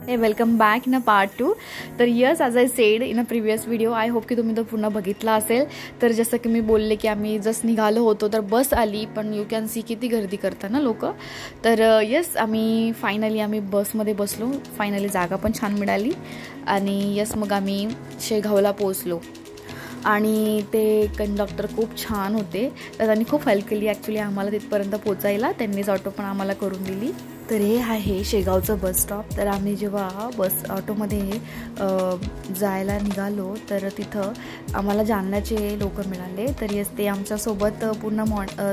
Hey, welcome back in a part 2. तर yes, as I said in a previous video, I hope की तुम्ही तो पूर्ण बघितला असेल. तर जसं की मी बोलले की आम्ही जस्ट निघालो होतो तर बस आली, पण यू कॅन सी किती गर्दी करता ना लोक. तर यस, आम्ही फायनली बसमध्ये बसलो. फायनली जागा पण छान मिळाली आणि यस मग आम्ही शेगावला पोहोचलो. आणि ते कंडक्टर खूप छान होते, तर त्यांनी खूप हेल्प केली ॲक्च्युली आम्हाला तिथपर्यंत पोचायला. त्यांनीच ऑटो पण आम्हाला करून दिली. तर हे आहे शेगावचं बस स्टॉप. तर आम्ही जेव्हा ऑटोमध्ये जायला निघालो तर तिथं आम्हाला जालन्याचे लोक मिळाले. तर येस, ते आमच्यासोबत पूर्ण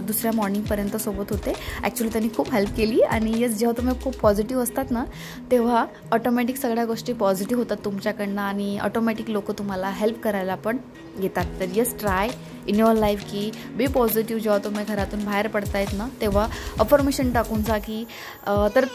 दुसऱ्या मॉर्निंगपर्यंत सोबत होते. ॲक्च्युली त्यांनी खूप हेल्प केली. आणि येस, जेव्हा तुम्ही खूप पॉझिटिव्ह असतात ना तेव्हा ऑटोमॅटिक सगळ्या गोष्टी पॉझिटिव्ह होतात तुमच्याकडनं आणि ऑटोमॅटिक लोक तुम्हाला हेल्प करायला पण येतात. तर yes, try in your life की बी पॉझिटिव्ह. जेव्हा तुम्ही घरातून बाहेर पडतायत ना तेव्हा अफर्मेशन टाकून जा की तर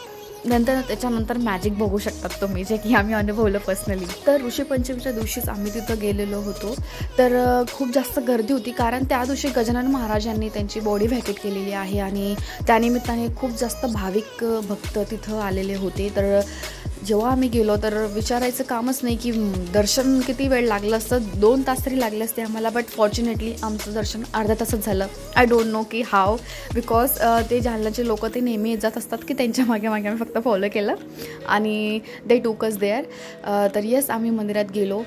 त्याच्यानंतर मॅजिक बघू शकतात तुम्ही, जे की आम्ही अनुभवलं पर्सनली. तर ऋषीपंचमीच्या दिवशीच आम्ही तिथं गेलेलो होतो. तर खूप जास्त गर्दी होती, कारण त्या दिवशी गजानन महाराज यांनी त्यांची बॉडी व्हॅकेट केलेली आहे आणि त्यानिमित्ताने खूप जास्त भाविक भक्त तिथं आलेले होते. तर जेव्हा आम्ही गेलो तर विचारायचं कामच नाही की दर्शन किती वेळ लागलं असतं. 2 तास तरी लागले असते आम्हाला, बट फॉर्च्युनेटली आमचं दर्शन अर्ध्या तासात झालं. आय डोंट नो की हाव, बिकॉज ते जालन्याचे लोक ते नेहमी येत जात असतात की त्यांच्या मागे मागे आम्ही फक्त फॉलो केलं आणि दे टूक अस देअर. तर येस, आम्ही मंदिरात गेलो.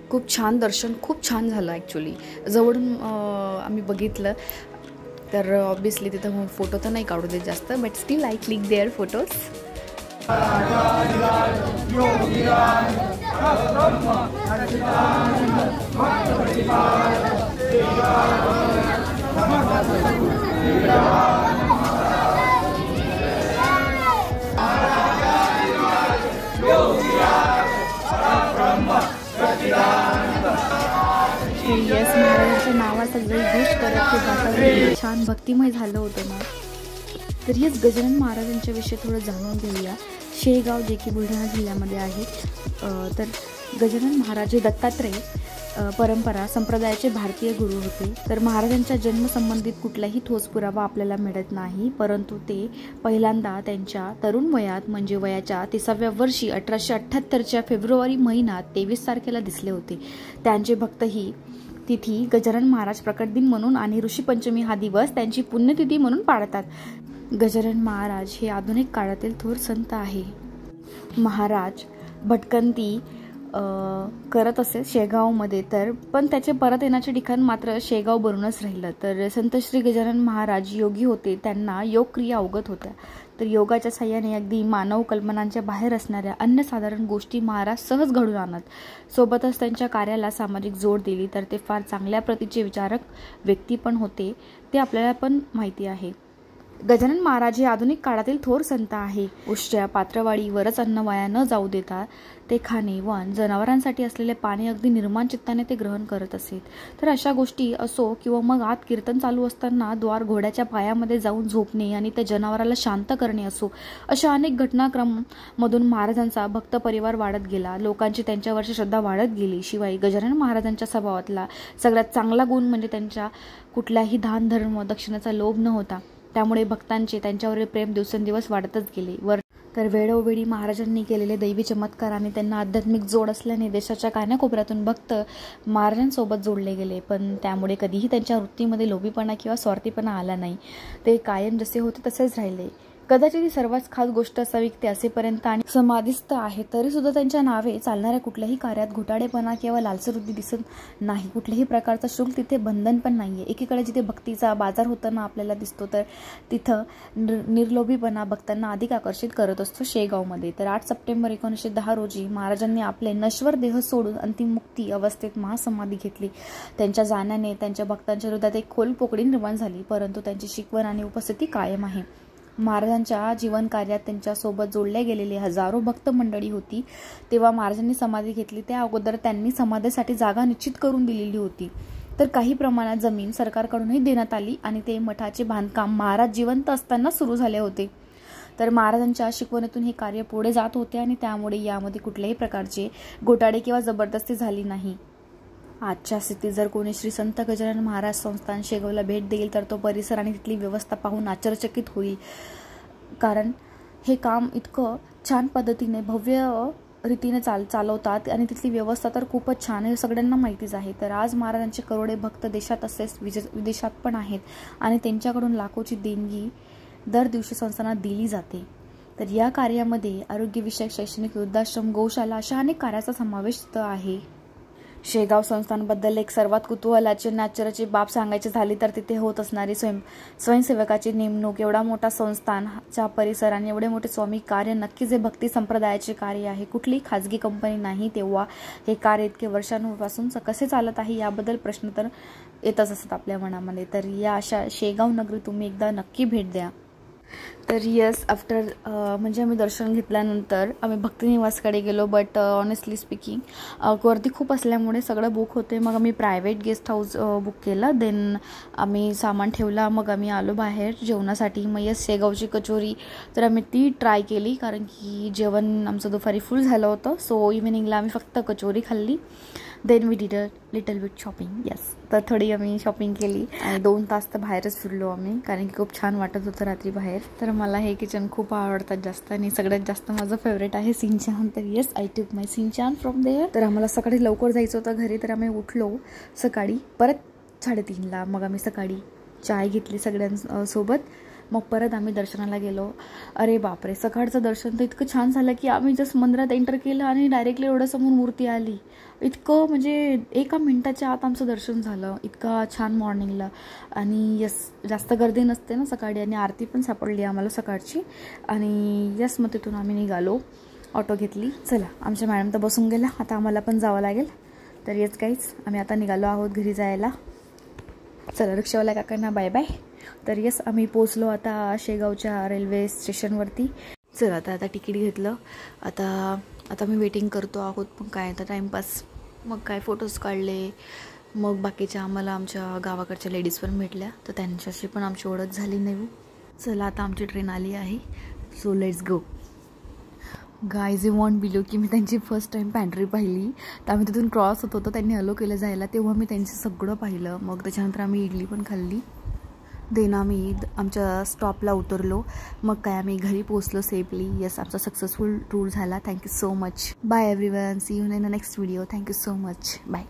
खूप छान दर्शन, खूप छान झालं ॲक्च्युली. जवळून आम्ही बघितलं. तर ऑब्वियसली तिथं फोटो तर नाही काढू देत जास्त, but still I click their photos. Yes, महाराजांच्या नावाचा जय घोष करत ते वातावरण छान भक्तिमय झालं होतं ना. तर येस, गजानन महाराजांच्या विषयी थोडं जाणून घेऊया. शेगाव जे की बुलढाणा जिल्ह्यामध्ये आहे. तर गजानन महाराज हे दत्तात्रेय परंपरा संप्रदायाचे भारतीय गुरु होते. तर महाराजांच्या जन्मसंबंधित कुठलाही ठोस पुरावा आपल्याला मिळत नाही, परंतु ते पहिल्यांदा त्यांच्या तरुण वयात म्हणजे वयाच्या 30व्या वर्षी 1878च्या फेब्रुवारी महिन्यात 23 तारखेला दिसले होते. त्यांचे भक्त ही तिथी गजानन महाराज प्रकट दिन म्हणून आणि ऋषीपंचमी हा दिवस त्यांची पुण्यतिथी म्हणून पाळतात. गजानन महाराज हे आधुनिक काळातील थोर संत आहे. महाराज भटकंती करत असे शेगावमध्ये, तर पण त्याचे परत येण्याचे ठिकाण मात्र शेगाव बनूनच राहिलं. तर संत श्री गजानन महाराज योगी होते, त्यांना योग क्रिया अवगत होत्या. तर योगाच्या साह्याने अगदी मानव कल्पनांच्या बाहेर असणाऱ्या अन्यसाधारण गोष्टी महाराज सहज घडून आणत. सोबतच त्यांच्या कार्याला सामाजिक जोड दिली. तर ते फार चांगल्या प्रतीचे विचारक व्यक्ती पण होते, ते आपल्याला पण माहिती आहे. गजानन महाराज हे आधुनिक काळातील थोर संत आहे. उष्ट्या पात्रवाडीवरच अन्न वाया न जाऊ देता ते खाणे व जनावरांसाठी असलेले पाणी अगदी निर्माण चित्ताने ते ग्रहण करत असेत. तर अशा गोष्टी असो किंवा मग आत कीर्तन चालू असताना द्वार घोड्याच्या पायामध्ये जाऊन झोपणे आणि त्या जनावराला शांत करणे असो, अशा अनेक घटनाक्रमांमधून महाराजांचा भक्त परिवार वाढत गेला. लोकांची त्यांच्यावरची श्रद्धा वाढत गेली. शिवाय गजानन महाराजांच्या स्वभावातला सगळ्यात चांगला गुण म्हणजे त्यांच्या कुठल्याही दान धर्म दक्षिणेचा लोभ न होता. त्यामुळे भक्तांचे त्यांच्यावरील प्रेम दिवसेंदिवस वाढतच गेले. तर वेळोवेळी महाराजांनी केलेले दैवी चमत्कार आणि त्यांना आध्यात्मिक जोड असल्याने देशाच्या कानाकोपऱ्यातून भक्त महाराजांसोबत जोडले गेले. पण त्यामुळे कधीही त्यांच्या वृत्तीमध्ये लोभीपणा किंवा स्वार्थीपणा आला नाही. ते कायम जसे होते तसेच राहिले. कदाचित ही सर्वात खास गोष्ट असावी ते असेपर्यंत आणि समाधिस्थ आहे तरी सुद्धा त्यांच्या नावे चालणाऱ्या कुठल्याही कार्यात घोटाळेपणा किंवा लालसवृत्ती दिसत नाही. कुठल्याही प्रकारचा शुल्क तिथे बंधन पण नाहीये. एकीकडे जिथे भक्तीचा बाजार होताना आपल्याला दिसतो, तर तिथं निर्लोभीपणा भक्तांना अधिक आकर्षित करत असतो शेगावमध्ये. तर 8 सप्टेंबर 1910 रोजी महाराजांनी आपले नश्वर देह सोडून अंतिम मुक्ती अवस्थेत महासमाधी घेतली. त्यांच्या जाण्याने त्यांच्या भक्तांच्या हृदयात एक खोल पोकळी निर्माण झाली, परंतु त्यांची शिकवण आणि उपस्थिती कायम आहे. महाराजांच्या जीवन कार्यात त्यांच्यासोबत जोडले गेलेले हजारो भक्त मंडळी होती. तेव्हा महाराजांनी समाधी घेतली त्या अगोदर त्यांनी समाधीसाठी जागा निश्चित करून दिलेली होती. तर काही प्रमाणात जमीन सरकारकडूनही देण्यात आली आणि ते मठाचे बांधकाम महाराज जिवंत असताना सुरू झाले होते. तर महाराजांच्या शिकवणीतून हे कार्य पुढे जात होते आणि त्यामुळे यामध्ये कुठल्याही प्रकारचे घोटाळे किंवा जबरदस्ती झाली नाही. आजच्या स्थितीत जर कोणी श्री संत गजानन महाराज संस्थान शेगावला भेट देईल तर तो परिसर आणि तिथली व्यवस्था पाहून आश्चर्यचकित होईल. कारण हे काम इतकं छान पद्धतीने भव्य रीतीने चालवतात आणि तिथली व्यवस्था तर खूपच छान आहे, सगळ्यांना माहितीच आहे. तर आज महाराजांचे करोडे भक्त देशात तसेच विदेशात पण आहेत आणि त्यांच्याकडून लाखोची देणगी दर दिवशी संस्थांना दिली जाते. तर या कार्यामध्ये आरोग्यविषयक, शैक्षणिक, वृद्धाश्रम, गौशाला अशा अनेक कार्याचा समावेश आहे. शेगाव संस्थांबद्दल एक सर्वात कुतूहलाची आणि आश्चर्याची बाब सांगायची झाली तर तिथे होत असणारी स्वयंसेवकाची नेमणूक. एवढा मोठा संस्थानच्या परिसर आणि एवढे मोठे स्वामी कार्य नक्कीच हे भक्ती संप्रदायाचे कार्य आहे, कुठली खाजगी कंपनी नाही. तेव्हा हे कार्य इतके वर्षांपासून कसे चालत आहे याबद्दल प्रश्न तर येतच असतात आपल्या मनामध्ये. तर या अशा शेगाव नगरी तुम्ही एकदा नक्की भेट द्या. तर यस, आफ्टर म्हणजे आम्ही दर्शन घेतल्यानंतर आम्ही भक्तिनिवासकडे गेलो. बट ऑनेस्टली स्पीकिंग गर्दी खूप असल्यामुळे सगळं बुक होते. मग आम्ही प्रायव्हेट गेस्ट हाऊस बुक केलं. देन आम्ही सामान ठेवला. मग आम्ही आलो बाहेर जेवणासाठी. मग यस, शेगावची कचोरी तर आम्ही ती ट्राय केली, कारण की जेवण आमचं दुपारी फुल झालं होतं. सो इव्हिनिंगला आम्ही फक्त कचोरी खाल्ली. Then we did a little bit shopping. Yes, तर थोडी आम्ही शॉपिंग केली आणि 2 तास तर बाहेरच फिरलो आम्ही, कारण की खूप छान वाटत होतं रात्री बाहेर. तर मला हे किचन खूप आवडतात जास्त आणि सगळ्यात जास्त माझं फेवरेट आहे सिंचान. तर येस, आय टूक माय सिंचान फ्रॉम देअर. तर आम्हाला सकाळी लवकर जायचं होतं घरी, तर आम्ही उठलो सकाळी परत 3:30ला. मग आम्ही सकाळी चाय घेतली सगळ्यांसोबत. मग परत आम्ही दर्शनाला गेलो. अरे बापरे, सकाळचं दर्शन तर इतकं छान झालं की आम्ही जस्ट मंदिरात एंटर केलं आणि डायरेक्टली एवढं समोर मूर्ती आली. इतकं म्हणजे 1 मिनिटाच्या आत आमचं दर्शन झालं. इतका छान मॉर्निंगला. आणि यस, जास्त गर्दी नसते ना सकाळी आणि आरती पण सापडली आम्हाला सकाळची. आणि यस, मग तिथून आम्ही निघालो, ऑटो घेतली. चला, आमच्या मॅडम तर बसून गेला, आता आम्हाला पण जावं लागेल. तर येस गाईज, आम्ही आता निघालो आहोत घरी जायला. चला, रिक्षावाल्या काकांना बाय बाय. तर येस, आम्ही पोचलो आता शेगावच्या रेल्वे स्टेशनवरती. चला, आता तिकीट घेतलं. आता मी वेटिंग करतो आहोत. मग काय आता टाईमपास, मग काय फोटोज काढले. मग बाकीच्या आमच्या गावाकडच्या लेडीज पण भेटल्या, तर त्यांच्याशी पण आमची ओळख झाली नाही. चला, आता आमची ट्रेन आली आहे. So let's go. Guys, you won't believe की मी त्यांची फर्स्ट टाईम पॅन्ट्री पाहिली. तर आम्ही तिथून क्रॉस होत होतो, त्यांनी अलो केलं जायला, तेव्हा मी त्यांचं सगळं पाहिलं. मग त्याच्यानंतर आम्ही इडली पण खाल्ली. देन आम्ही आमच्या स्टॉपला उतरलो. मग काय आम्ही घरी पोचलो सेफली. येस, आमचा सक्सेसफुल टूर झाला. Thank you so much. Bye everyone, see you in the next video. Thank you so much. Bye.